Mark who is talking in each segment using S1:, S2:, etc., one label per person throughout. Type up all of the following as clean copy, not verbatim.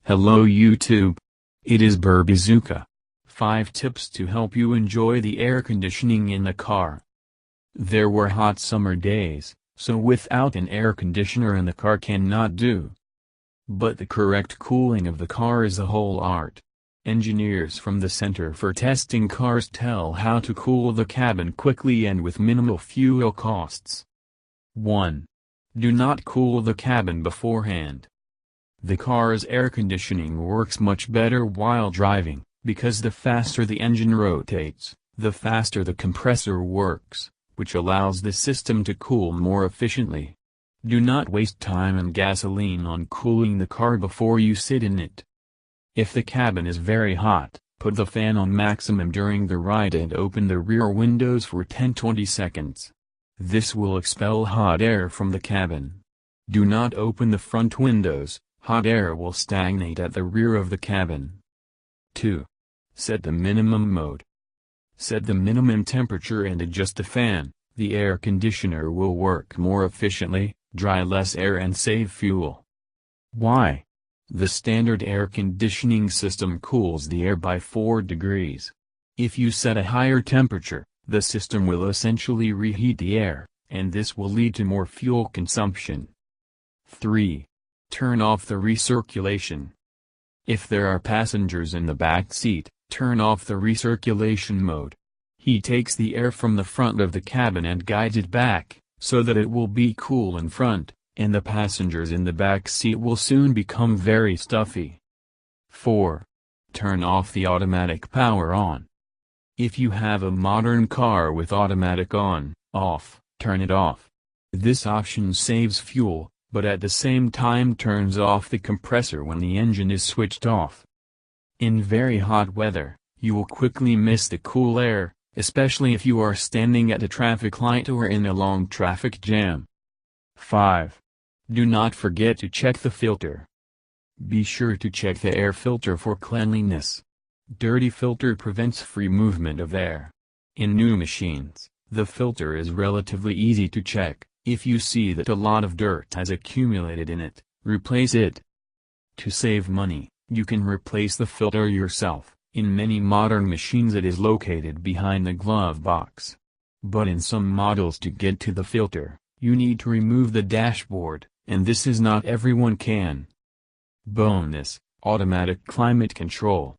S1: Hello YouTube. It is Burbazooka. 5 tips to help you enjoy the air conditioning in the car. There were hot summer days, so without an air conditioner in the car cannot do. But the correct cooling of the car is a whole art. Engineers from the Center for Testing Cars tell how to cool the cabin quickly and with minimal fuel costs. 1. Do not cool the cabin beforehand. The car's air conditioning works much better while driving, because the faster the engine rotates, the faster the compressor works, which allows the system to cool more efficiently. Do not waste time and gasoline on cooling the car before you sit in it. If the cabin is very hot, put the fan on maximum during the ride and open the rear windows for 10-20 seconds. This will expel hot air from the cabin. Do not open the front windows. Hot air will stagnate at the rear of the cabin. 2. Set the minimum mode. Set the minimum temperature and adjust the fan. The air conditioner will work more efficiently, dry less air and save fuel. Why? The standard air conditioning system cools the air by 4 degrees. If you set a higher temperature, the system will essentially reheat the air, and this will lead to more fuel consumption. 3. Turn off the recirculation. If there are passengers in the back seat, turn off the recirculation mode. He takes the air from the front of the cabin and guides it back, so that it will be cool in front, and the passengers in the back seat will soon become very stuffy. 4. Turn off the automatic power on. If you have a modern car with automatic on, off, turn it off. This option saves fuel, but at the same time turns off the compressor when the engine is switched off. In very hot weather, you will quickly miss the cool air, especially if you are standing at a traffic light or in a long traffic jam. 5. Do not forget to check the filter. Be sure to check the air filter for cleanliness. Dirty filter prevents free movement of air. In new machines, the filter is relatively easy to check. If you see that a lot of dirt has accumulated in it, replace it. To save money, you can replace the filter yourself. In many modern machines it is located behind the glove box. But in some models, to get to the filter, you need to remove the dashboard, and this is not everyone can. Bonus: automatic climate control.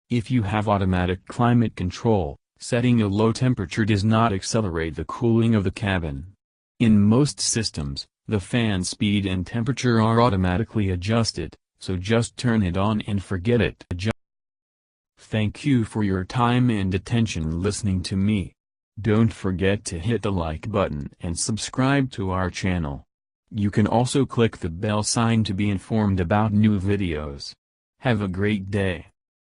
S1: If you have automatic climate control, setting a low temperature does not accelerate the cooling of the cabin. In most systems, the fan speed and temperature are automatically adjusted, so just turn it on and forget it. Thank you for your time and attention listening to me. Don't forget to hit the like button and subscribe to our channel. You can also click the bell sign to be informed about new videos. Have a great day.